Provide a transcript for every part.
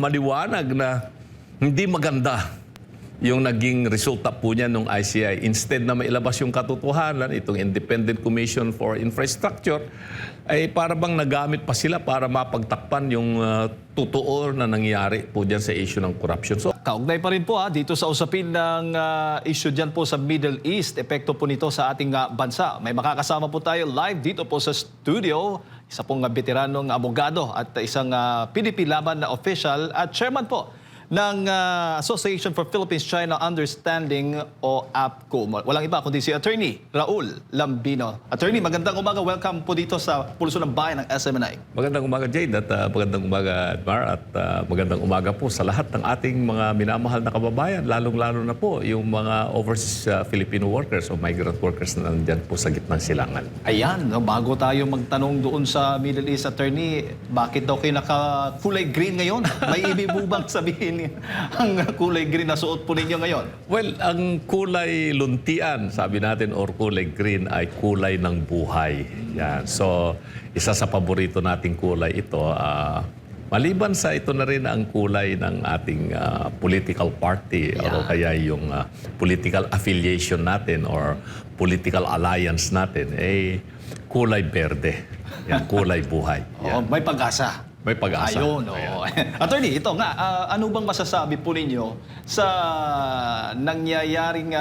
maliwanag na hindi maganda yung naging resulta po niya nung ICI. Instead na mailabas yung katotohanan, itong Independent Commission for Infrastructure, ay para bang nagamit pa sila para mapagtakpan yung totoo na nangyari po dyan sa issue ng corruption. So, Kaugnay pa rin po dito sa usapin ng issue dyan po sa Middle East, epekto po nito sa ating bansa. May makakasama po tayo live dito po sa studio, isa pong veteranong abogado at isang PDP laban na official at chairman po ng Association for Philippines-China Understanding o APCO. Walang iba kundi si Attorney Raul Lambino. Attorney, magandang umaga. Welcome po dito sa Pulso ng Bayan ng SMNI. magandang umaga, Jade, at magandang umaga, Admar, at magandang umaga po sa lahat ng ating mga minamahal na kababayan, lalong-lalo na po yung mga overseas Filipino workers o migrant workers na nandyan po sa gitnang silangan. Ayan, bago tayo magtanong doon sa Middle East, Attorney, bakit daw kayo naka-kulay green ngayon? May ibig po bang sabihin ang kulay green na suot po ninyo ngayon? Well, ang kulay luntian, sabi natin, or kulay green ay kulay ng buhay. Yan. So, isa sa paborito nating kulay ito, maliban sa ito na rin ang kulay ng ating political party o kaya yung political affiliation natin or political alliance natin, kulay berde. Yan, kulay buhay. Oo, may pag-asa. May pag-asa. Ayun, oo. Attorney, ito nga, ano bang masasabi po ninyo sa nangyayaring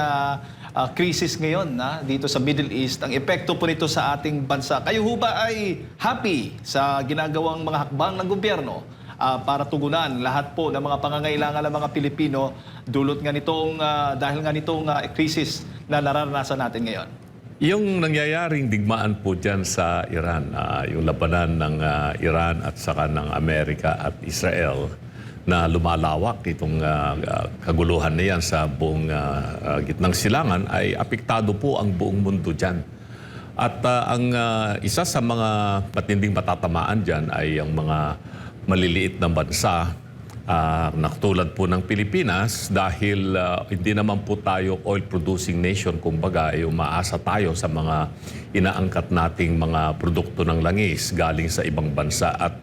krisis ngayon dito sa Middle East, ang epekto po nito sa ating bansa? Kayo ho ba ay happy sa ginagawang mga hakbang ng gobyerno para tugunan lahat po ng mga pangangailangan ng mga Pilipino dulot nga nitong, dahil nga nitong krisis na nararanasan natin ngayon? Yung nangyayaring digmaan po dyan sa Iran, yung labanan ng Iran at saka ng Amerika at Israel na lumalawak itong kaguluhan na yan sa buong gitnang silangan ay apektado po ang buong mundo dyan. At ang isa sa mga matinding matatamaan dyan ay ang mga maliliit na bansa nakatulad po ng Pilipinas dahil hindi naman po tayo oil-producing nation. Kumbaga, umaasa tayo sa mga inaangkat nating mga produkto ng langis galing sa ibang bansa. At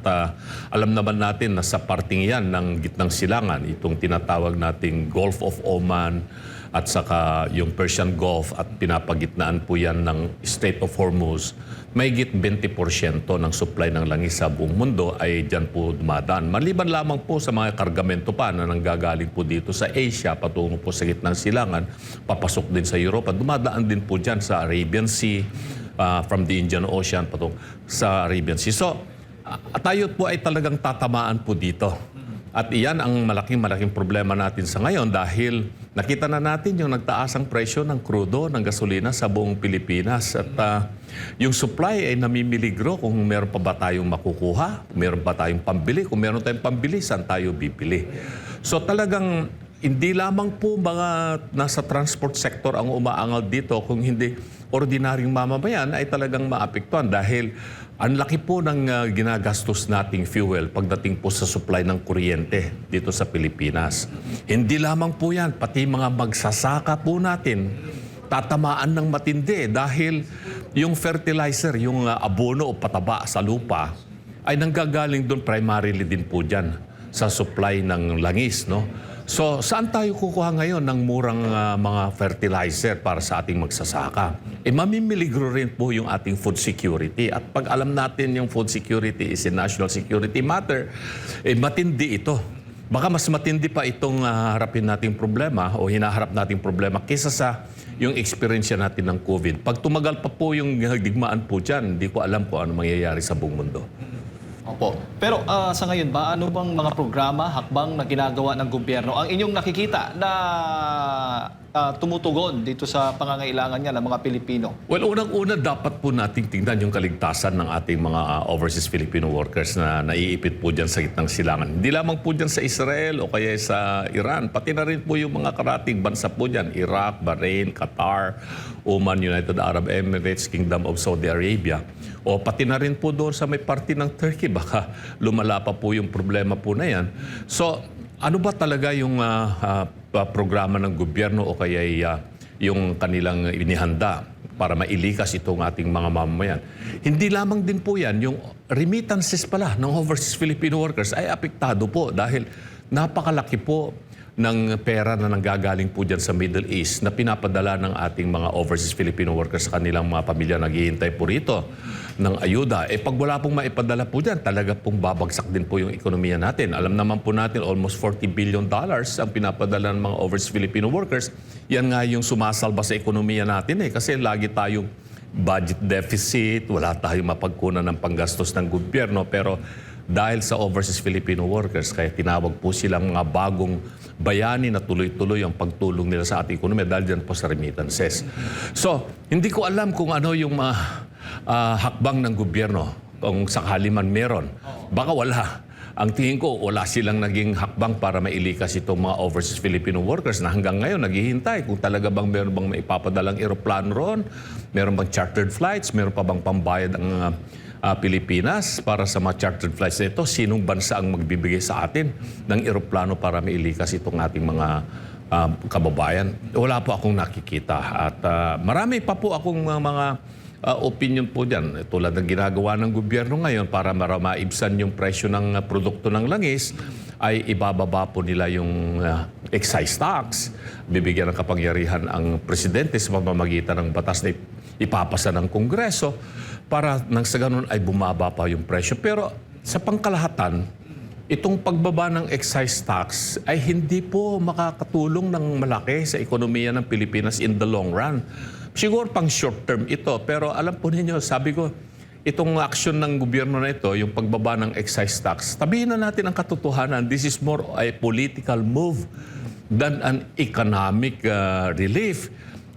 alam naman natin na sa parting yan ng gitnang silangan, itong tinatawag nating Gulf of Oman at saka yung Persian Gulf at pinapagitnaan po yan ng Strait of Hormuz, mahigit 20% ng supply ng langis sa buong mundo ay dyan po dumadaan. Maliban lamang po sa mga kargamento pa na nanggagaling po dito sa Asia, patungo po sa gitnang silangan, papasok din sa Europa, dumadaan din po dyan sa Arabian Sea, from the Indian Ocean patungo sa Arabian Sea. So, tayo po ay talagang tatamaan po dito. At iyan ang malaking problema natin sa ngayon dahil nakita na natin yung nagtaasang presyo ng krudo, ng gasolina sa buong Pilipinas. At yung supply ay namimiligro kung meron pa ba tayong makukuha, kung meron pa tayong pambili, kung meron tayong pambili, saan tayo bibili. So talagang hindi lamang po mga nasa transport sector ang umaangal dito, kung hindi ordinaryong mamamayan ay talagang maapektuhan dahil ang laki po ng ginagastos nating fuel pagdating po sa supply ng kuryente dito sa Pilipinas. Hindi lamang po yan, pati mga magsasaka po natin tatamaan ng matindi dahil yung fertilizer, yung abono o pataba sa lupa ay nanggagaling doon primarily din po dyan sa supply ng langis, no? So, saan tayo kukuha ngayon ng murang mga fertilizer para sa ating magsasaka? Mamimiligro rin po yung ating food security. At pag alam natin yung food security is a national security matter, matindi ito. Baka mas matindi pa itong harapin nating problema o hinaharap nating problema kaysa sa yung experience natin ng COVID. Pag tumagal pa po yung digmaan po dyan, hindi ko alam kung ano mangyayari sa buong mundo. Opo. Pero sa ngayon ba, ano bang mga programa, hakbang na ginagawa ng gobyerno ang inyong nakikita na tumutugon dito sa pangangailangan niya ng mga Pilipino? Well, unang-una dapat po nating tingnan yung kaligtasan ng ating mga overseas Filipino workers na naiipit po dyan sa gitnang silangan. Hindi lamang po dyan sa Israel o kaya sa Iran, pati na rin po yung mga karating bansa po dyan, Iraq, Bahrain, Qatar, Oman, United Arab Emirates, Kingdom of Saudi Arabia. O pati na rin po doon sa may parte ng Turkey, baka lumala pa po yung problema po na yan. So, ano ba talaga yung programa ng gobyerno o kaya yung kanilang inihanda? para mailikas itong ating mga mamamayan. Hindi lamang din po yan, yung remittances pala ng overseas Filipino workers ay apektado po dahil napakalaki po ng pera na nanggagaling po dyan sa Middle East na pinapadala ng ating mga overseas Filipino workers sa kanilang mga pamilya naghihintay po rito ng ayuda. Pag wala pong maipadala po dyan, talaga pong babagsak din po yung ekonomiya natin. Alam naman po natin, almost $40 billion ang pinapadala ng mga overseas Filipino workers. Yan nga yung sumasalba sa ekonomiya natin kasi lagi tayong budget deficit, wala tayong mapagkunan ng panggastos ng gobyerno. Pero dahil sa overseas Filipino workers, kaya tinawag po silang mga bagong bayani na tuloy-tuloy ang pagtulong nila sa ating ekonomiya dahil dyan po sa remittances. So, hindi ko alam kung ano yung hakbang ng gobyerno, kung sakali man meron. Baka wala. Ang tingin ko, wala silang naging hakbang para mailikas itong mga overseas Filipino workers na hanggang ngayon naghihintay kung talaga bang meron bang maipapadalang eroplano roon, meron bang chartered flights, meron pa bang pambayad ang Pilipinas para sa mga chartered flights na ito. Sinong bansa ang magbibigay sa atin ng eroplano para mailikas itong ating mga kababayan? Wala po akong nakikita. At marami pa po akong mga opinion po dyan. Tulad ng ginagawa ng gobyerno ngayon para maibsan yung presyo ng produkto ng langis, ay ibababa po nila yung excise tax. Bibigyan ng kapangyarihan ang presidente sa pamamagitan ng batas na ipapasa ng Kongreso para nang sa ganun ay bumaba pa yung presyo. Pero sa pangkalahatan, itong pagbaba ng excise tax ay hindi po makakatulong ng malaki sa ekonomiya ng Pilipinas in the long run. Siguro pang short term ito, pero alam po ninyo, sabi ko, itong action ng gobyerno na ito, yung pagbaba ng excise tax, tabihin na natin ang katotohanan, this is more a political move than an economic relief.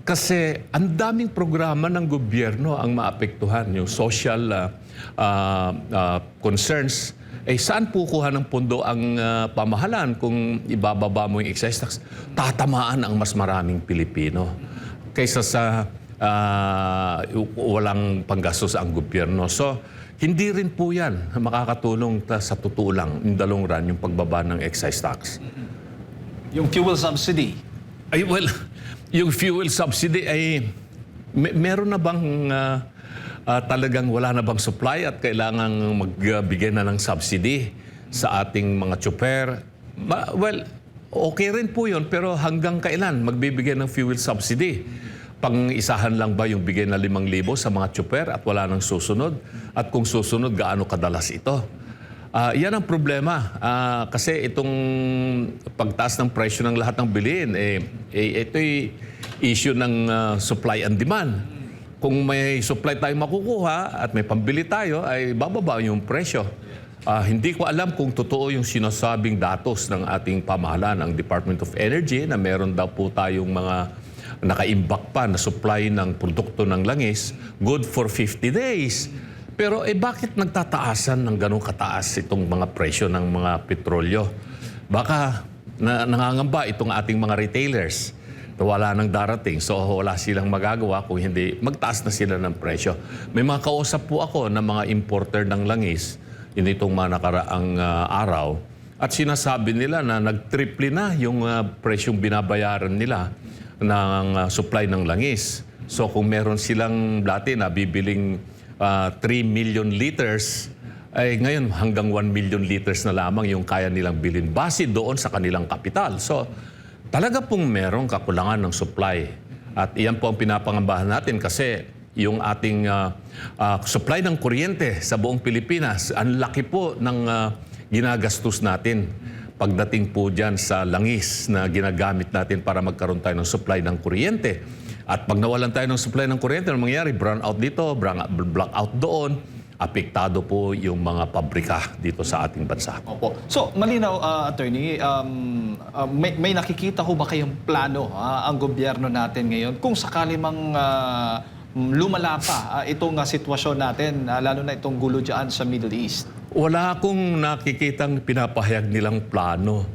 Kasi ang daming programa ng gobyerno ang maapektuhan, yung social concerns. Saan po kuha ng pondo ang pamahalaan kung ibababa mo yung excise tax? Tatamaan ang mas maraming Pilipino kaysa sa walang panggastos ang gobyerno. So, hindi rin po yan makakatulong sa totoo lang, in the long run, yung pagbaba ng excise tax. Yung fuel subsidy. Yung fuel subsidy ay meron na bang talagang wala na bang supply at kailangang magbigay na ng subsidy sa ating mga tsuper? Okay rin po yun, pero hanggang kailan magbibigay ng fuel subsidy? Pang-isahan lang ba yung bigay na 5,000 sa mga tsuper at wala nang susunod? At kung susunod, gaano kadalas ito? Yan ang problema. Kasi itong pagtaas ng presyo ng lahat ng bilihin, ito'y issue ng supply and demand. Kung may supply tayo makukuha at may pambili tayo, ay bababa yung presyo. Hindi ko alam kung totoo yung sinasabing datos ng ating pamahalaan, ang Department of Energy, na meron daw po tayong mga nakaimbak pa na supply ng produkto ng langis, good for 50 days. Pero bakit nagtataasan ng ganong kataas itong mga presyo ng mga petrolyo? Baka nangangamba itong ating mga retailers na wala nang darating. So wala silang magagawa kung hindi magtaas na sila ng presyo. May mga kausap po ako na mga importer ng langis itong mga nakaraang araw. At sinasabi nila na nag-triple na yung presyong binabayaran nila ng supply ng langis. So kung meron silang dati na bibiling 3 million liters, ay ngayon hanggang 1 million liters na lamang yung kaya nilang bilhin base doon sa kanilang kapital. So talaga pong merong kakulangan ng supply. At iyan po ang pinapangambahan natin kasi yung ating supply ng kuryente sa buong Pilipinas, ang laki po ng ginagastos natin pagdating po dyan sa langis na ginagamit natin para magkaroon tayo ng supply ng kuryente. At pag nawalan tayo ng supply ng kuryente, ano mangyayari? Brownout dito, blackout doon. Apektado po yung mga pabrika dito sa ating bansa. Opo. So, malinaw, Attorney, may nakikita ho ba kayong plano ang gobyerno natin ngayon kung sakali mang lumala pa itong sitwasyon natin, lalo na itong gulo dyan sa Middle East? Wala akong nakikitang pinapahayag nilang plano.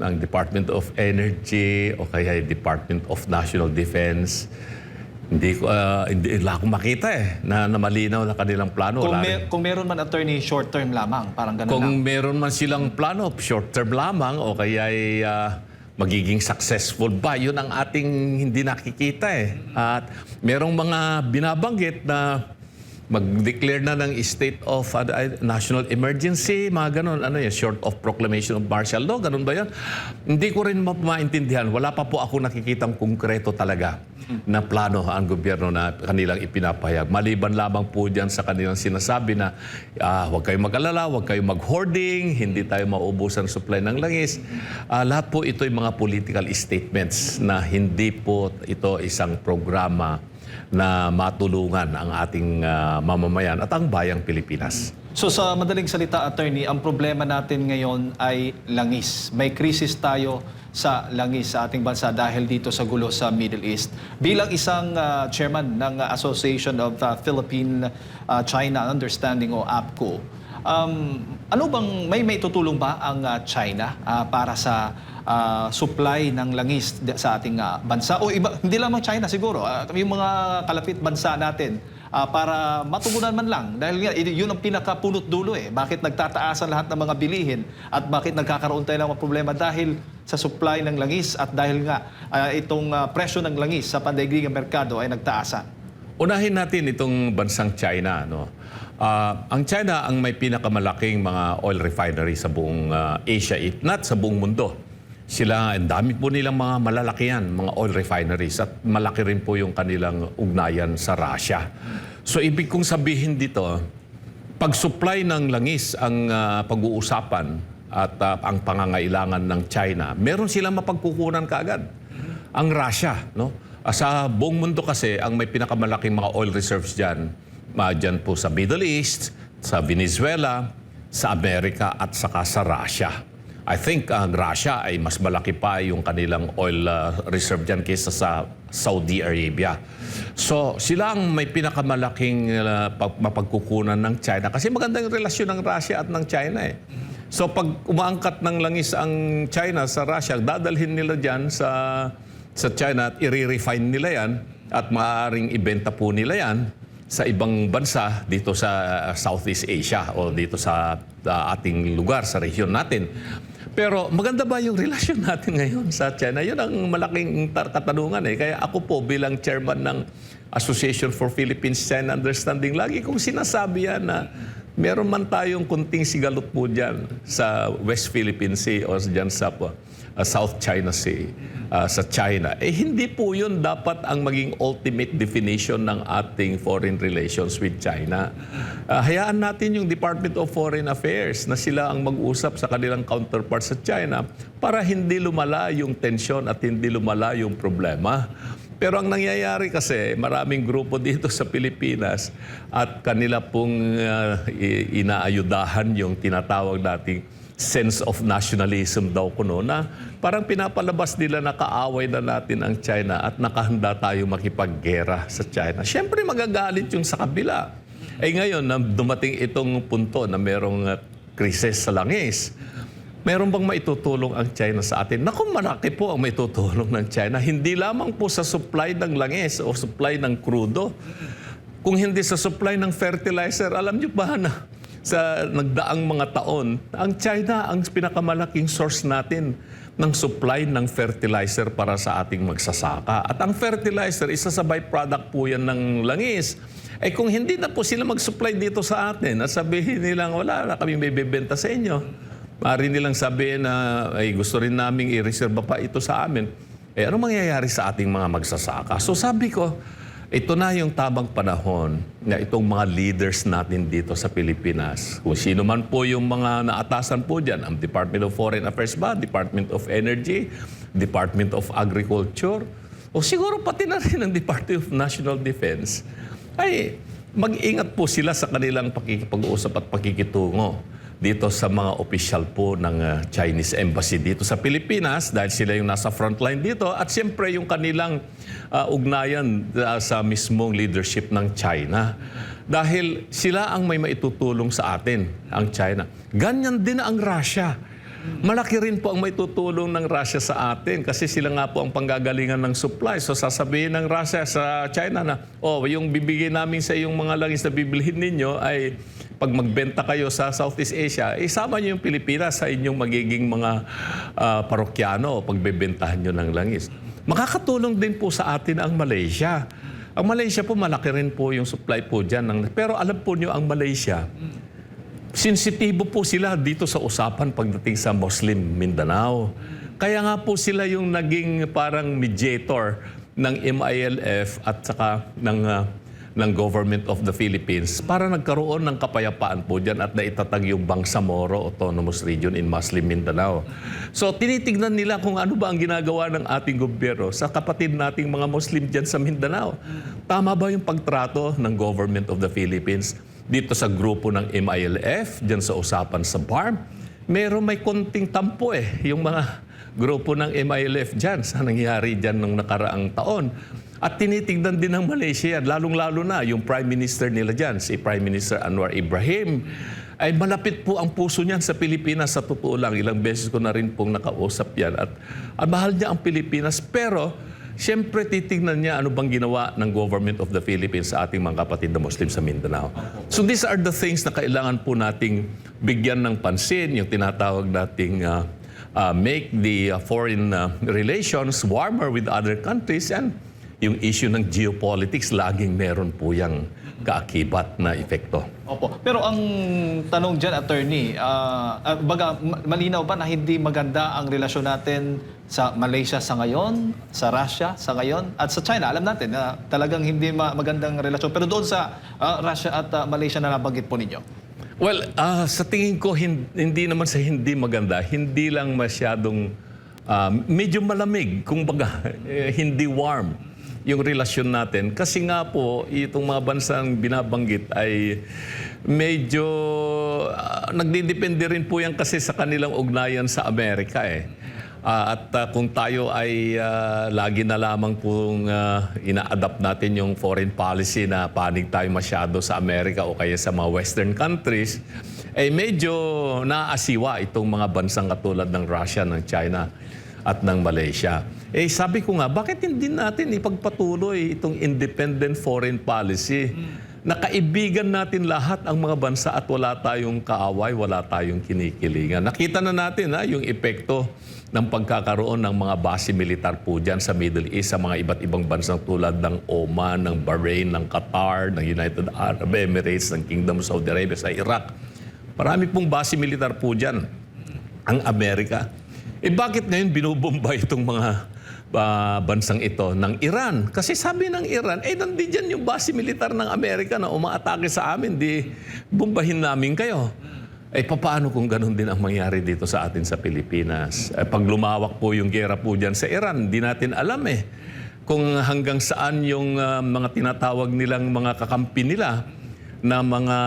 Ang Department of Energy o kaya Department of National Defense, hindi akong makita na malinaw na kanilang plano. Kung meron man, Attorney, short term lamang, parang ganun Kung lang. meron man silang plano, short term lamang o kaya magiging successful ba? Yun ang ating hindi nakikita eh. At merong mga binabanggit na mag-declare na ng state of national emergency, mga ganun, ano yan, short of proclamation of martial law, ganun ba yan? Hindi ko rin maintindihan. Wala pa po ako nakikitang konkreto talaga na plano ang gobyerno na kanilang ipinapahayag. Maliban lamang po dyan sa kanilang sinasabi na huwag kayong mag-alala, huwag kayong mag-hoarding, hindi tayo mauubusan supply ng langis. Lahat po ito ay mga political statements na hindi po ito isang programa na matulungan ang ating mamamayan at ang bayang Pilipinas. So sa madaling salita, Attorney, ang problema natin ngayon ay langis. May krisis tayo sa langis sa ating bansa dahil dito sa gulo sa Middle East. Bilang isang chairman ng Association of Philippine-China Understanding o APCO, ano bang may tutulong ba ang China para sa supply ng langis sa ating bansa? O iba, hindi lamang China siguro, yung mga kalapit bansa natin para matugunan man lang. Dahil nga, yun ang pinakapunot dulo eh. Bakit nagtataasan lahat ng mga bilihin at bakit nagkakaroon tayo ng mga problema dahil sa supply ng langis at dahil nga itong presyo ng langis sa pandaigdigang merkado ay nagtaasan. Unahin natin itong bansang China. No? Ang China ang may pinakamalaking mga oil refinery sa buong Asia, if not sa buong mundo. Sila, ang dami po nilang mga malalakihan, mga oil refineries at malaki rin po yung kanilang ugnayan sa Russia. So ibig kong sabihin dito, pag-supply ng langis ang pag-uusapan at ang pangangailangan ng China, meron silang mapagkukunan kaagad. Ang Russia, no? Sa buong mundo kasi, ang may pinakamalaking mga oil reserves dyan, dyan po sa Middle East, sa Venezuela, sa Amerika at saka sa Russia. I think ang Russia ay mas malaki pa yung kanilang oil reserve dyan kaysa sa Saudi Arabia. So sila ang may pinakamalaking mapagkukunan ng China kasi magandang relasyon ng Russia at ng China eh. So pag umaangkat ng langis ang China sa Russia, dadalhin nila dyan sa China at i-refine nila yan at maaaring ibenta po nila yan sa ibang bansa dito sa Southeast Asia o dito sa ating lugar, sa rehiyon natin. Pero maganda ba yung relasyon natin ngayon sa China? Yun ang malaking katanungan eh. Kaya ako po bilang chairman ng Association for Philippines-China Understanding, lagi kong sinasabi yan na meron man tayong kunting sigalot po dyan sa West Philippine Sea o dyan sa South China Sea, sa China. Eh hindi po yun dapat ang maging ultimate definition ng ating foreign relations with China. Hayaan natin yung Department of Foreign Affairs na sila ang mag-usap sa kanilang counterparts sa China para hindi lumala yung tensyon at hindi lumala yung problema. Pero ang nangyayari kasi, maraming grupo dito sa Pilipinas at kanila pong inaayudahan yung tinatawag nating sense of nationalism daw kuno na parang pinapalabas nila na kaaway na natin ang China at nakahanda tayo makipaggera sa China. Siyempre magagalit yung sa kabila. Eh ngayon, na dumating itong punto na merong krisis sa langis, meron bang maitutulong ang China sa atin? Naku, malaki po ang maitutulong ng China. Hindi lamang po sa supply ng langis o supply ng krudo. Kung hindi sa supply ng fertilizer, alam niyo ba na sa nagdaang mga taon, ang China ang pinakamalaking source natin ng supply ng fertilizer para sa ating magsasaka. At ang fertilizer, isa sa byproduct po yan ng langis. Eh kung hindi na po sila mag-supply dito sa atin at sabihin nilang wala na kami may bibenta sa inyo, maaari nilang sabihin na ay gusto rin naming i-reserve pa ito sa amin, eh ano mangyayari sa ating mga magsasaka? So sabi ko, ito na yung tamang panahon na itong mga leaders natin dito sa Pilipinas, kung sino man po yung mga naatasan po dyan, ang Department of Foreign Affairs ba, Department of Energy, Department of Agriculture, o siguro pati na rin ang Department of National Defense, ay mag-ingat po sila sa kanilang pakikipag-uusap at pakikitungo dito sa mga opisyal po ng Chinese Embassy dito sa Pilipinas dahil sila yung nasa frontline dito at siyempre yung kanilang ugnayan sa mismong leadership ng China. Dahil sila ang may maitutulong sa atin, ang China. Ganyan din ang Russia. Malaki rin po ang maitutulong ng Russia sa atin kasi sila nga po ang panggagalingan ng supply. So sasabihin ng Russia sa China na, oh, yung bibigay namin sa iyong mga langis na bibilhin ninyo ay pag magbenta kayo sa Southeast Asia, isama nyo yung Pilipinas sa inyong magiging mga parokyano pagbebentahan nyo ng langis. Makakatulong din po sa atin ang Malaysia. Ang Malaysia po, malaki rin po yung supply po dyan. Pero alam po nyo, ang Malaysia, sensitibo po sila dito sa usapan pagdating sa Muslim Mindanao. Kaya nga po sila yung naging parang mediator ng MILF at saka ng Government of the Philippines para nagkaroon ng kapayapaan po dyan at naitatag yung Bangsamoro Autonomous Region in Muslim Mindanao. So tinitignan nila kung ano ba ang ginagawa ng ating gobyerno sa kapatid nating mga Muslim dyan sa Mindanao. Tama ba yung pagtrato ng Government of the Philippines dito sa grupo ng MILF, dyan sa usapan sa BARM? May konting tampo yung mga grupo ng MILF dyan sa nangyari dyan nung nakaraang taon. At tinitignan din ng Malaysia yan, lalong-lalo na yung Prime Minister nila dyan, si Prime Minister Anwar Ibrahim. Ay malapit po ang puso niyan sa Pilipinas, sa totoo lang. Ilang beses ko na rin pong nakausap yan. At mahal niya ang Pilipinas, pero siyempre titignan niya ano bang ginawa ng Government of the Philippines sa ating mga kapatid na Muslim sa Mindanao. So these are the things na kailangan po nating bigyan ng pansin, yung tinatawag nating make the foreign relations warmer with other countries, and yung issue ng geopolitics, laging meron po yung kaakibat na epekto. Opo. Pero ang tanong dyan, attorney, malinaw ba na hindi maganda ang relasyon natin sa Malaysia sa ngayon, sa Russia sa ngayon, at sa China? Alam natin na talagang hindi magandang relasyon. Pero doon sa Russia at Malaysia na nabanggit po ninyo? Well, sa tingin ko, hindi naman sa hindi maganda, hindi lang masyadong medyo malamig, kumbaga, hindi warm yung relasyon natin. Kasi nga po, itong mga bansang binabanggit ay medyo nagdidepende rin po yan kasi sa kanilang ugnayan sa Amerika At kung tayo ay lagi na lamang pong ina-adapt natin yung foreign policy na panig tayo masyado sa Amerika o kaya sa mga Western countries, ay medyo naaasiwa itong mga bansang katulad ng Russia, ng China at ng Malaysia. Sabi ko nga, bakit hindi natin ipagpatuloy itong independent foreign policy? Nakaibigan natin lahat ang mga bansa at wala tayong kaaway, wala tayong kinikilingan. Nakita na natin yung epekto ng pagkakaroon ng mga base militar po dyan sa Middle East, sa mga iba't ibang bansang tulad ng Oman, ng Bahrain, ng Qatar, ng United Arab Emirates, ng Kingdom of Saudi Arabia, sa Iraq. Marami pong base militar po dyan ang Amerika. Bakit ngayon binubomba itong mga bansang ito ng Iran? Kasi sabi ng Iran, nandiyan yung base militar ng Amerika na umaatake sa amin, di bombahin namin kayo. Paano kung ganun din ang mangyari dito sa atin sa Pilipinas? Pag lumawak po yung gera po dyan sa Iran, di natin alam kung hanggang saan yung mga tinatawag nilang mga kakampi nila na mga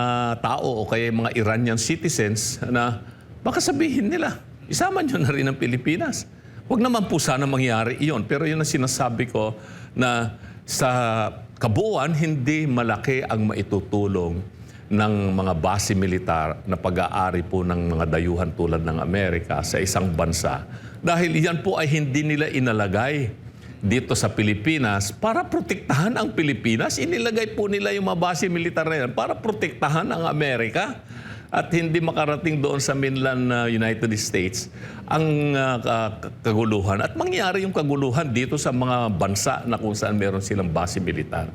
tao o kaya mga Iranian citizens na baka sabihin nila, isama nyo na rin ang Pilipinas. Huwag naman po sana mangyari iyon. Pero yun ang sinasabi ko na sa kabuuan, hindi malaki ang maitutulong ng mga base militar na pag-aari po ng mga dayuhan tulad ng Amerika sa isang bansa. Dahil yan po ay hindi nila inalagay dito sa Pilipinas para protektahan ang Pilipinas. Inilagay po nila yung mga base militar na yan para protektahan ang Amerika at hindi makarating doon sa mainland United States ang kaguluhan. At mangyari yung kaguluhan dito sa mga bansa na kung saan meron silang base militar.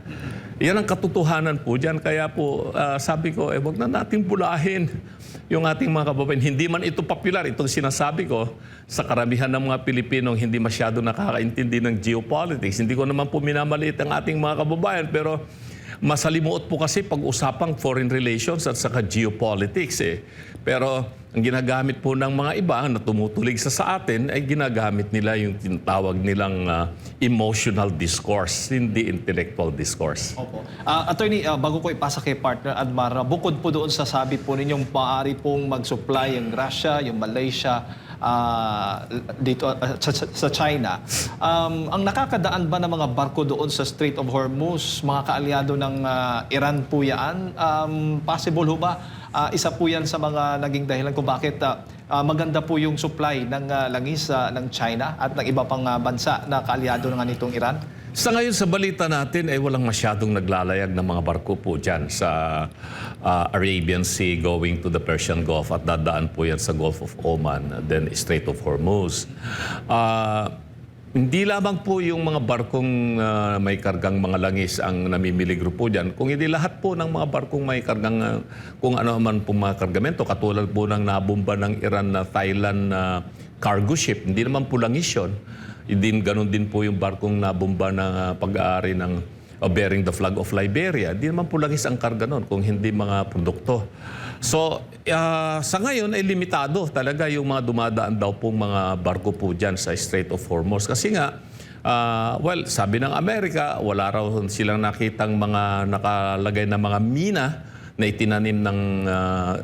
Yan ang katotohanan po dyan. Kaya po sabi ko, wag na natin bulahin yung ating mga kababayan. Hindi man ito popular, itong sinasabi ko sa karamihan ng mga Pilipinong hindi masyado nakakaintindi ng geopolitics. Hindi ko naman po minamaliit ang ating mga kababayan, pero masalimuot po kasi pag-usapang foreign relations at saka geopolitics Pero ang ginagamit po ng mga iba na tumutulig sa atin ay ginagamit nila yung tinatawag nilang emotional discourse, hindi intellectual discourse. Opo. Attorney, bago ko ipasa kay partner Admara, bukod po doon sa sabi po ninyong maaari pong mag-supply yung Russia, yung Malaysia, dito sa China. Ang nakakadaan ba ng mga barko doon sa Strait of Hormuz, mga kaalyado ng Iran po yan? Possible ho ba? Isa po yan sa mga naging dahilan kung bakit maganda po yung supply ng langis ng China at ng iba pang bansa na kaalyado ng nitong Iran? Sa ngayon sa balita natin ay walang masyadong naglalayag ng mga barko po dyan sa Arabian Sea going to the Persian Gulf at dadaan po yan sa Gulf of Oman, then Strait of Hormuz. Hindi lamang po yung mga barkong may kargang mga langis ang namimiligro po dyan, kung hindi lahat po ng mga barkong may kargang kung ano man po mga kargamento, katulad po ng nabomba ng Iran na Thailand cargo ship, hindi naman po langis yun. Ganun din po yung barkong nabomba ng pag-aari ng bearing the flag of Liberia. Hindi naman po langis ang karga nun kung hindi mga produkto. So, sa ngayon ay limitado talaga yung mga dumadaan daw pong mga barko po dyan sa Strait of Hormuz. Kasi nga, well, sabi ng Amerika, wala raw silang nakitang mga nakalagay na mga mina na itinanim ng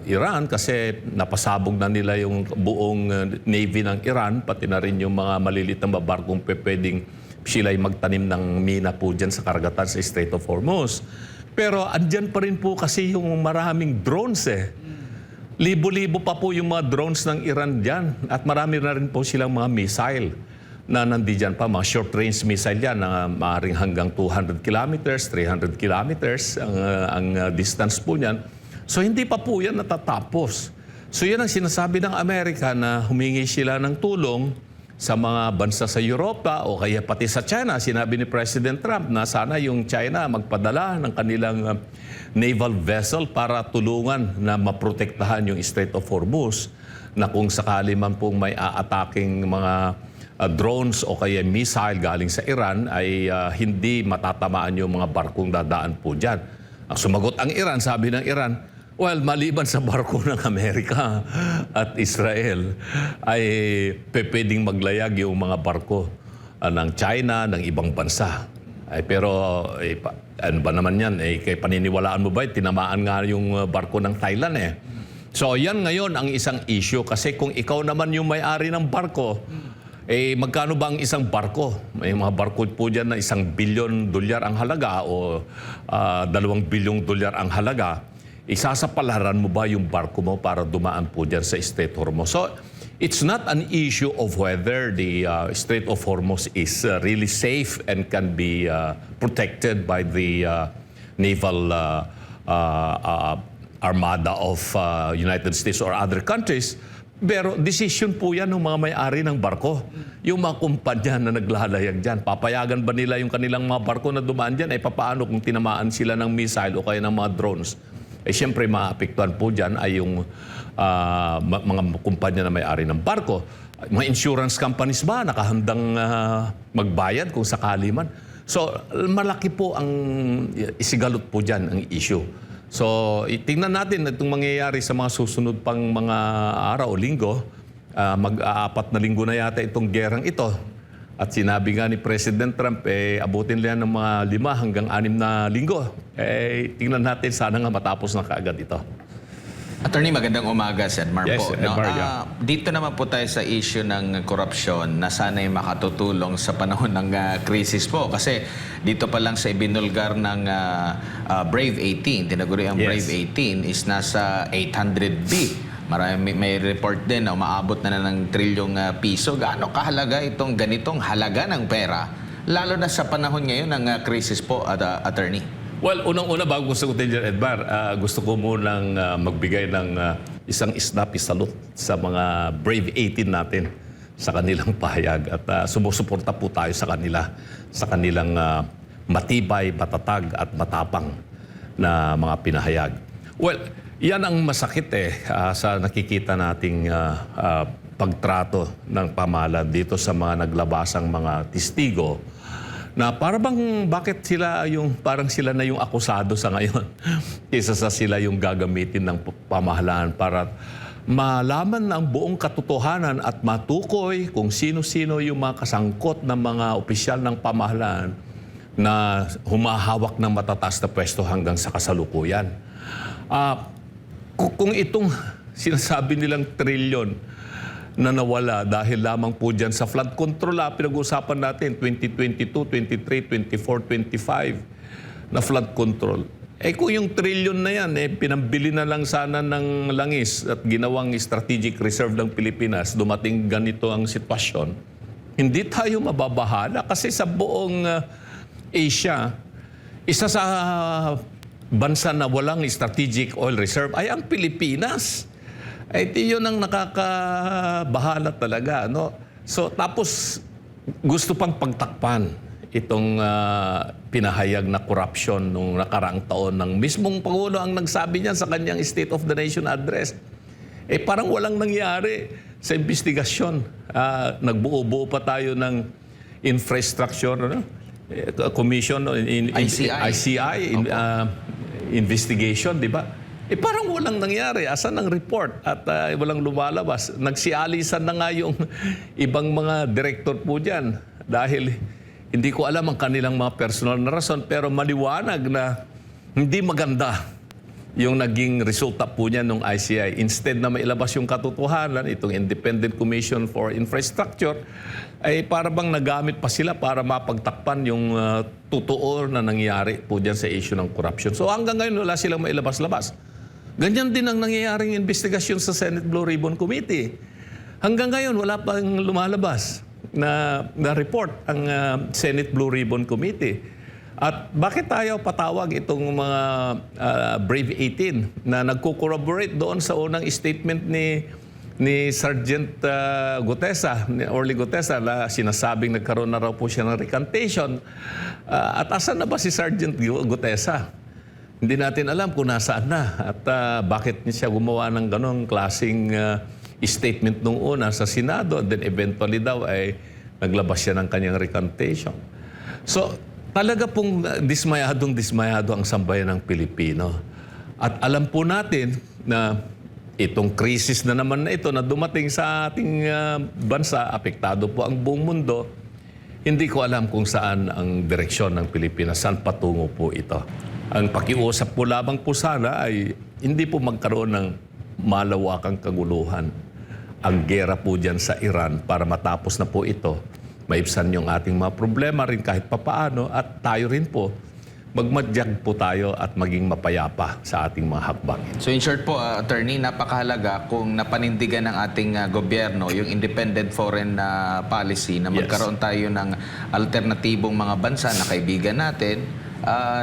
Iran kasi napasabog na nila yung buong Navy ng Iran, pati na rin yung mga maliliit na barkong pwedeng sila'y magtanim ng mina po dyan sa karagatan sa Strait of Hormuz. Pero andyan pa rin po kasi yung maraming drones eh. Libo-libo pa po yung mga drones ng Iran dyan at marami na rin po silang mga missile na nandiyan pa, mga short-range missile yan na maaaring hanggang 200 kilometers, 300 kilometers ang distance po niyan. So hindi pa po yan natatapos. So yan ang sinasabi ng Amerika na humingi sila ng tulong sa mga bansa sa Europa o kaya pati sa China. Sinabi ni President Trump na sana yung China magpadala ng kanilang naval vessel para tulungan na maprotektahan yung Strait of Hormuz na kung sakali man pong may aataking mga drones o kaya missile galing sa Iran ay hindi matatamaan yung mga barkong dadaan po dyan. Ang sumagot ang Iran, sabi ng Iran, well, maliban sa barko ng Amerika at Israel, ay pwedeng maglayag yung mga barko ng China, ng ibang bansa. Ay, pero ano ba naman yan? Kay paniniwalaan mo ba, tinamaan nga yung barko ng Thailand eh. So yan ngayon ang isang issue kasi kung ikaw naman yung may-ari ng barko, magkano ba ang isang barko? May mga barko po dyan na $1 billion ang halaga o $2 billion ang halaga. Isasapalaran mo ba yung barko mo para dumaan po dyan sa Strait of Hormuz? So, it's not an issue of whether the Strait of Hormuz is really safe and can be protected by the naval armada of United States or other countries. Pero decision po yan ng mga may-ari ng barko. Yung mga kumpanya na naglalayag dyan. Papayagan ba nila yung kanilang mga barko na dumaan dyan? Papaano kung tinamaan sila ng missile o kaya ng mga drones? Siyempre, maapektuhan po dyan ay yung mga kumpanya na may-ari ng barko. Mga insurance companies ba nakahandang magbayad kung sakali man? So, malaki po ang isigalot po dyan ang issue. So, tingnan natin itong mangyayari sa mga susunod pang mga araw o linggo. Mag-aapat na linggo na yata itong gerang ito. At sinabi nga ni President Trump, abutin lang ng mga 5 hanggang 6 na linggo. Tingnan natin, sana nga matapos na kaagad ito. Attorney, magandang umaga, Sir Marco. Yes, Edmar, yeah. Dito naman po tayo sa issue ng korupsyon na sana'y makatutulong sa panahon ng krisis po. Kasi dito pa lang sa ibinulgar ng Brave 18, tinaguri ang Yes. Brave 18 is nasa 800B. May report din na umaabot na ng trilyong piso. Gaano kahalaga itong ganitong halaga ng pera? Lalo na sa panahon ngayon ng krisis po, Attorney. Well, unang-una bago ko sagutin dyan, Edmar, gusto ko munang magbigay ng isang snappy salute sa mga Brave 18 natin sa kanilang pahayag. At sumusuporta po tayo sa kanila, sa kanilang matibay, matatag at matapang na mga pinahayag. Well, yan ang masakit sa nakikita nating pagtrato ng pamahalaan dito sa mga naglabasang mga testigo na parang bakit sila parang sila na yung akusado sa ngayon kaysa sa sila yung gagamitin ng pamahalaan para malaman ng buong katotohanan at matukoy kung sino-sino yung mga kasangkot ng mga opisyal ng pamahalaan na humahawak ng matataas na pwesto hanggang sa kasalukuyan. Kung itong sinasabi nilang trilyon na nawala dahil lamang po dyan sa flood control, pinag-uusapan natin 2022, 23, 24, 25 na flood control. Kung yung trilyon na yan, pinambili na lang sana ng langis at ginawang strategic reserve ng Pilipinas, dumating ganito ang sitwasyon, hindi tayo mababahala kasi sa buong Asia, isa sa bansa na walang strategic oil reserve ay ang Pilipinas. Ay yun ang nakakabahala talaga. No? So tapos gusto pang pagtakpan itong pinahayag na corruption nung nakaraang taon ng mismong Pangulo ang nagsabi niyan sa kanyang State of the Nation address. Parang walang nangyari sa investigasyon. Nagbuo-buo pa tayo ng infrastructure commission, ICI investigation, di ba? Parang walang nangyari. Asan ang report? At walang lumalabas. Nagsialisan na nga yung ibang mga director po dyan. Dahil hindi ko alam ang kanilang mga personal na rason, pero maliwanag na hindi maganda yung naging resulta po niya ng ICI. Instead na mailabas yung katotohanan, itong Independent Commission for Infrastructure, ay para bang nagamit pa sila para mapagtakpan yung totoo na nangyari po dyan sa issue ng corruption. So hanggang ngayon wala silang mailabas-labas. Ganyan din ang nangyayaring investigasyon sa Senate Blue Ribbon Committee. Hanggang ngayon wala pang lumalabas na report ang Senate Blue Ribbon Committee. At bakit tayo patawag itong mga Brave 18 na nagko-corroborate doon sa unang statement ni Sergeant Orly Gutesa na sinasabing nagkaroon na raw po siya ng recantation. At asan na ba si Sergeant Gutesa? Hindi natin alam kung nasaan na at bakit niya gumawa ng ganong klaseng statement nung una sa Senado, and then eventually daw ay naglabas siya ng kanyang recantation. So, talaga pong dismayado ang sambayan ng Pilipino. At alam po natin na itong krisis na naman na ito na dumating sa ating bansa, apektado po ang buong mundo, hindi ko alam kung saan ang direksyon ng Pilipinas, saan patungo po ito. Ang pakiusap po lamang po sana ay hindi po magkaroon ng malawakang kaguluhan. Ang gera po dyan sa Iran para matapos na po ito, maibsan yung ating mga problema rin kahit papaano at tayo rin po, magmadyag po tayo at maging mapayapa sa ating mga hakbangin. So in short po, Attorney, napakahalaga kung napanindigan ng ating gobyerno yung independent foreign policy na magkaroon tayo ng alternatibong mga bansa na kaibigan natin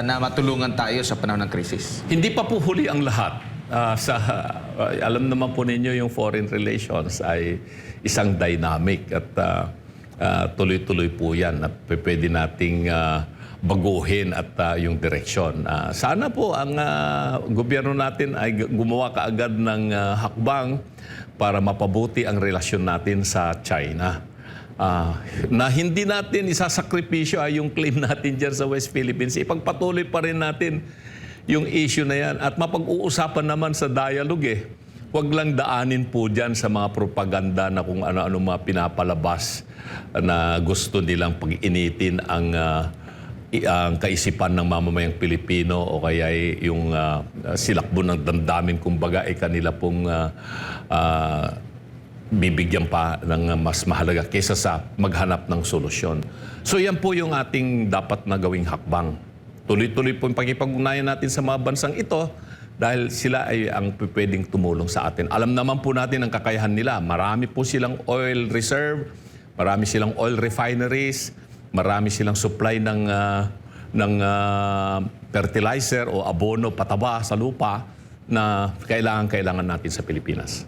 na matulungan tayo sa panahon ng krisis. Hindi pa po huli ang lahat. Alam naman po ninyo yung foreign relations ay isang dynamic at tuloy-tuloy po yan na pwede nating baguhin at yung direksyon. Sana po ang gobyerno natin ay gumawa kaagad ng hakbang para mapabuti ang relasyon natin sa China. Na hindi natin isasakripisyo yung claim natin dyan sa West Philippines. Ipagpatuloy pa rin natin yung issue na yan at mapag-uusapan naman sa dialogue Huwag lang daanin po dyan sa mga propaganda na kung ano-ano mga pinapalabas na gusto nilang pag-initin ang kaisipan ng mamamayang Pilipino o kaya yung silakbo ng damdamin kumbaga ay kanila pong bibigyan pa ng mas mahalaga kaysa sa maghanap ng solusyon. So yan po yung ating dapat na gawing hakbang. Tuloy-tuloy po yung pagkipag-ugnayan natin sa mga bansang ito dahil sila ay ang pwedeng tumulong sa atin. Alam naman po natin ang kakayahan nila. Marami po silang oil reserve, marami silang oil refineries, marami silang supply ng fertilizer o abono, pataba sa lupa na kailangan natin sa Pilipinas.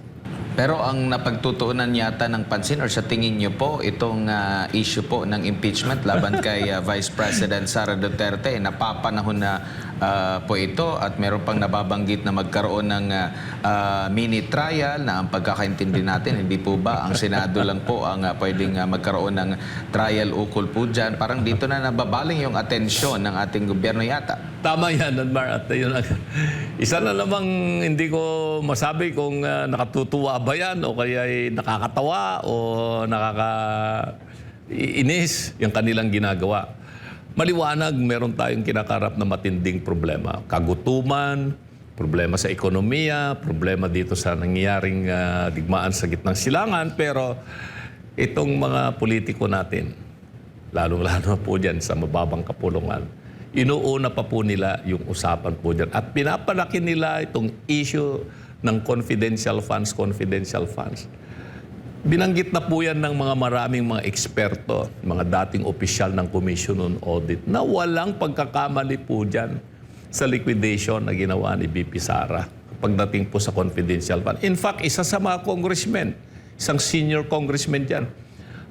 Pero ang napagtutuunan yata ng pansin or sa tingin niyo po itong issue po ng impeachment laban kay Vice President Sara Duterte, napapanahon na po ito at meron pang nababanggit na magkaroon ng mini trial na ang pagkakaintindi natin, hindi po ba ang Senado lang po ang pwedeng magkaroon ng trial ukol po dyan? Parang dito na nababaling yung atensyon ng ating gobyerno yata. Tama yan, Admar. At yun, isa na namang hindi ko masabi kung nakatutuwa ba yan o kaya nakakatawa o nakakainis yung kanilang ginagawa. Maliwanag, meron tayong kinakarap na matinding problema. Kagutuman, problema sa ekonomiya, problema dito sa nangyayaring digmaan sa gitnang silangan. Pero itong mga politiko natin, lalong-lalo po dyan sa mababang kapulungan, inuuna pa po nila yung usapan po dyan. At pinapalaki nila itong issue ng confidential funds. Binanggit na po yan ng mga maraming mga eksperto, mga dating opisyal ng Commission on Audit, na walang pagkakamali po dyan sa liquidation na ginawa ni BP Sara pagdating po sa confidential fund. In fact, isa sa mga congressmen, isang senior congressman dyan,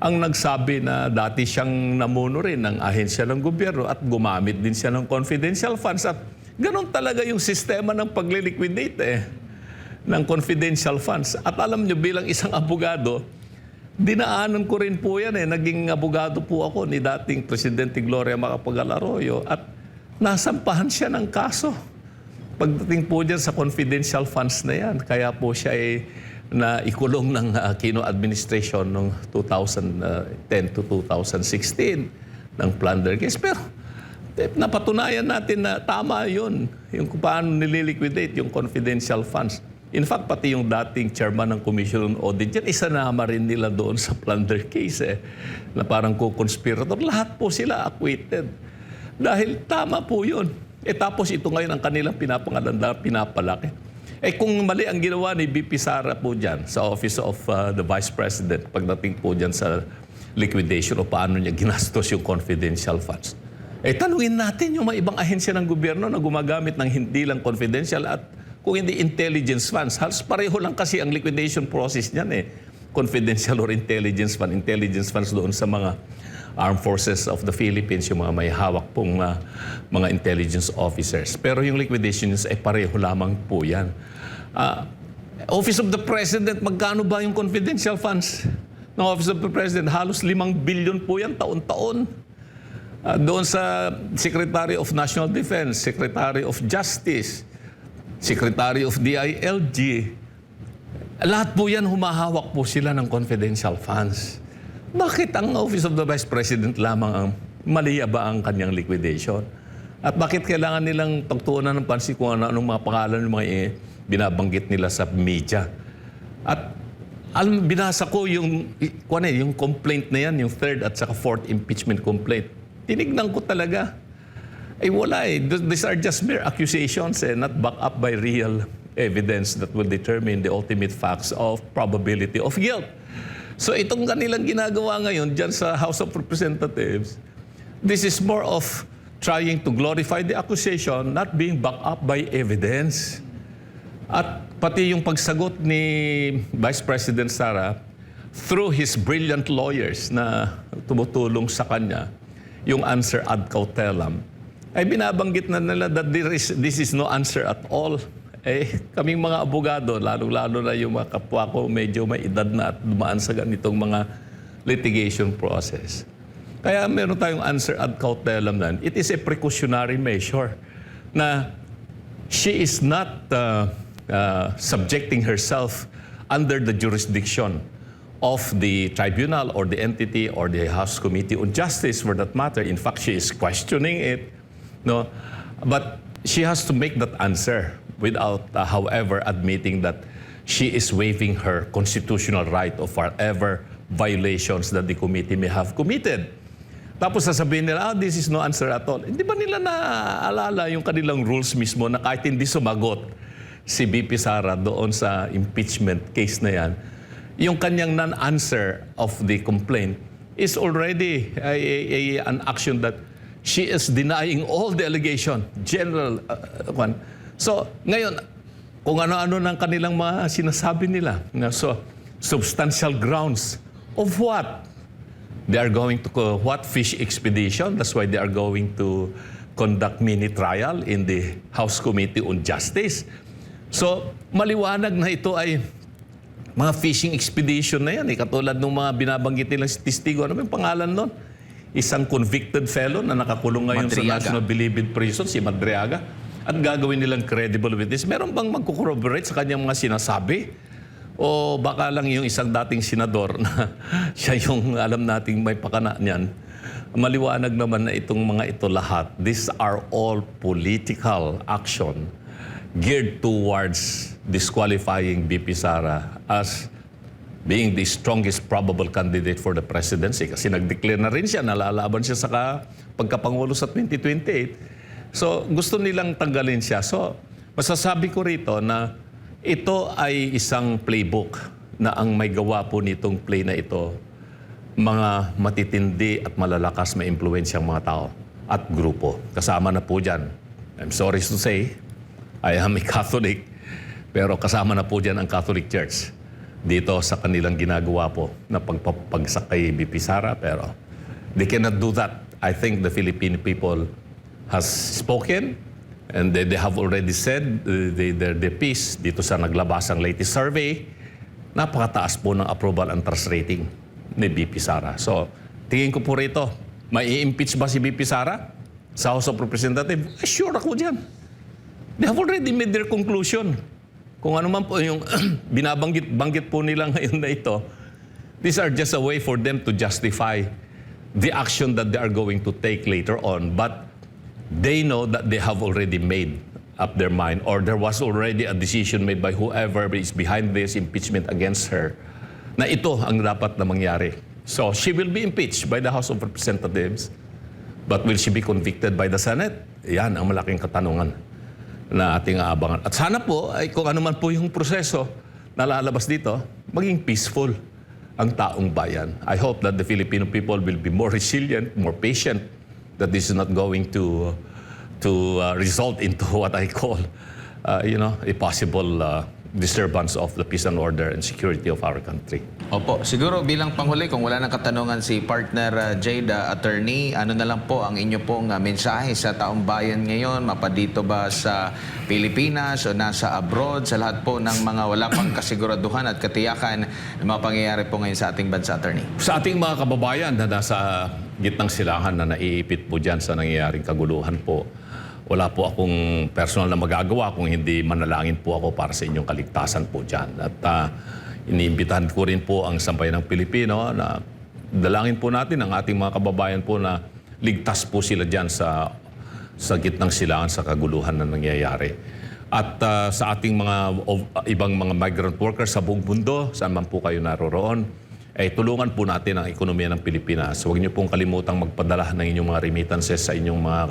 ang nagsabi na dati siyang namuno rin ng ahensya ng gobyerno at gumamit din siya ng confidential funds. At ganun talaga yung sistema ng pagliliquidate ng confidential funds. At alam nyo, bilang isang abogado, dinaanan ko rin po yan Naging abogado po ako ni dating Presidente Gloria Macapagal Arroyo at nasampahan siya ng kaso pagdating po dyan sa confidential funds na yan. Kaya po siya naikulong ng Aquino administration noong 2010 to 2016 ng plunder case. Pero napatunayan natin na tama yun, yung kung paano nililiquidate yung confidential funds. In fact, pati yung dating chairman ng Commission on Audit yan, isanama rin nila doon sa plunder case na parang co-conspirator. Lahat po sila acquitted. Dahil tama po yun. Tapos ito ngayon ang kanilang pinapangalanan, pinapalaki. Kung mali ang ginawa ni BP Sara po dyan sa Office of the Vice President, pagdating po dyan sa liquidation o paano niya ginastos yung confidential funds. Tanungin natin yung mga ibang ahensya ng gobyerno na gumagamit ng hindi lang confidential at kung hindi intelligence funds. Halos pareho lang kasi ang liquidation process niyan confidential or intelligence fund. Intelligence funds doon sa mga Armed Forces of the Philippines, yung mga may hawak pong mga intelligence officers. Pero yung liquidations ay pareho lamang po yan. Office of the President, magkano ba yung confidential funds ng Office of the President? Halos 5 billion po yan taon-taon. Doon sa Secretary of National Defense, Secretary of Justice, Secretary of DILG, lahat po yan humahawak po sila ng confidential funds. Bakit ang Office of the Vice President lamang ang mali ba ang kanyang liquidation? At bakit kailangan nilang pagtuunan ng pansin kung anong mga pangalan ng mga binabanggit nila sa media? At binasa ko yung complaint na yan, yung third at saka fourth impeachment complaint. Tinignan ko talaga. Wala These are just mere accusations not backed up by real evidence that will determine the ultimate facts of probability of guilt. So itong kanilang ginagawa ngayon dyan sa House of Representatives, this is more of trying to glorify the accusation not being backed up by evidence. At pati yung pagsagot ni Vice President Sara through his brilliant lawyers na tumutulong sa kanya, yung answer ad cautelam, ay binabanggit na nila that this is no answer at all. Kaming mga abogado, lalo-lalo na yung mga kapwa ko, medyo may edad na at dumaan sa ganitong mga litigation process. Kaya meron tayong answer ad cautelam na. It is a precautionary measure na she is not subjecting herself under the jurisdiction of the tribunal or the entity or the House Committee on Justice for that matter. In fact, she is questioning it. No, but she has to make that answer without, however, admitting that she is waiving her constitutional right of whatever violations that the committee may have committed. Tapos sasabihin nila, this is no answer at all. Hindi ba nila naaalala yung kanilang rules mismo na kahit hindi sumagot si BP Sara doon sa impeachment case na yan, yung kanyang non-answer of the complaint is already an action that she is denying all the allegation, general one. So, ngayon, kung ano-ano ng kanilang mga sinasabi nila, so, substantial grounds of what? They are going to, what fish expedition? That's why they are going to conduct mini trial in the House Committee on Justice. So, maliwanag na ito ay mga fishing expedition na yan. Katulad ng mga binabanggit nilang testigo. Ano ba yung pangalan nun? Isang convicted fellow na nakakulong ngayon Madriaga. sa National Bilibid Prison, si Madriaga. At gagawin nilang credible witness. Meron bang magkukorroborate sa kanyang mga sinasabi? O baka lang yung isang dating senador na siya yung alam nating may pakana niyan. Maliwanag naman na itong mga ito lahat. These are all political action geared towards disqualifying BP Sara as being the strongest probable candidate for the presidency. Kasi nag-declare na rin siya, nalalaban siya sa pagkapangulo sa 2028. So, gusto nilang tanggalin siya. So, masasabi ko rito na ito ay isang playbook na ang may gawa po nitong play na ito, mga matitindi at malalakas may impluwensyang mga tao at grupo. Kasama na po dyan. I'm sorry to say, I am a Catholic, pero kasama na po dyan ang Catholic Church dito sa kanilang ginagawa po na pagpapagsak kay BP Sara, pero they cannot do that. I think the Filipino people has spoken and they have already said their piece dito sa naglabasang latest survey. Napakataas po ng approval and trust rating ni BP Sara. So, tingin ko po rito, may impeach ba si BP Sara sa House of Representatives? Sure ako dyan. They have already made their conclusion. Kung ano man po yung binabanggit po nila ngayon na ito, these are just a way for them to justify the action that they are going to take later on. But they know that they have already made up their mind, or there was already a decision made by whoever is behind this impeachment against her, na ito ang dapat na mangyari. So, she will be impeached by the House of Representatives. But will she be convicted by the Senate? Yan ang malaking katanungan na ating aabangan. At sana po, ay kung ano man po yung proseso na lalabas dito, maging peaceful ang taong bayan. I hope that the Filipino people will be more resilient, more patient, that this is not going to result into what I call, a possible disturbance of the peace and order and security of our country. Opo, siguro bilang panghuli, kung wala nang katanungan si partner Jada, attorney, ano na lang po ang inyo pong mensahe sa taong bayan ngayon, mapadito ba sa Pilipinas o nasa abroad, sa lahat po ng mga wala pang kasiguraduhan at katiyakan ng mga pangyayari po ngayon sa ating bansa, attorney? Sa ating mga kababayan na nasa gitnang silangan na naiipit po dyan sa nangyayaring kaguluhan po, wala po akong personal na magagawa kung hindi manalangin po ako para sa inyong kaligtasan po dyan. At iniimbitahan ko rin po ang sambayan ng Pilipino na dalangin po natin ang ating mga kababayan po na ligtas po sila dyan sa gitnang silangan sa kaguluhan na nangyayari. At sa ating mga ibang mga migrant workers sa buong mundo, saan man po kayo naroroon, ay tulungan po natin ang ekonomiya ng Pilipinas. Huwag niyo pong kalimutang magpadala ng inyong mga remittances sa inyong mga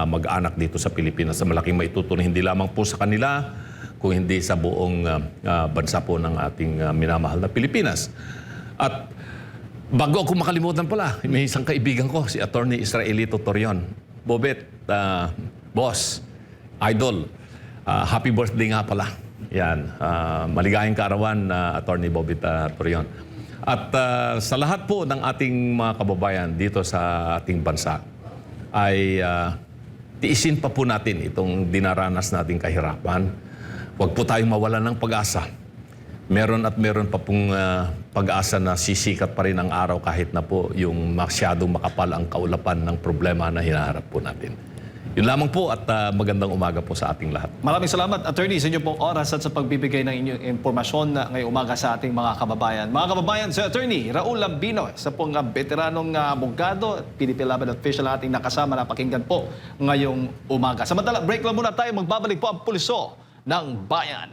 mag-anak dito sa Pilipinas sa malaking maitutulong hindi lamang po sa kanila, kung hindi sa buong bansa po ng ating minamahal na Pilipinas. At bago ako makalimutan pala, may isang kaibigan ko, si Attorney Israelito Torion. Bobet, boss, idol, happy birthday nga pala. Yan, maligayang kaarawan, Attorney Bobet Torion. At sa lahat po ng ating mga kababayan dito sa ating bansa, ay tiisin pa po natin itong dinaranas nating kahirapan. Huwag po tayong mawalan ng pag-asa. Meron pa pong pag-asa na sisikat pa rin ang araw kahit na po yung masyadong makapal ang kaulapan ng problema na hinaharap po natin. Yun lamang po at magandang umaga po sa ating lahat. Maraming salamat, attorney, sa inyo pong oras at sa pagbibigay ng inyong impormasyon na ngayong umaga sa ating mga kababayan. Mga kababayan, si attorney Raul Lambino, isa pong veteranong abogado, PDP Laban official na ating nakasama na pakinggan po ngayong umaga. Samantala, break lang muna tayo. Magbabalik po ang Pulso ng Bayan.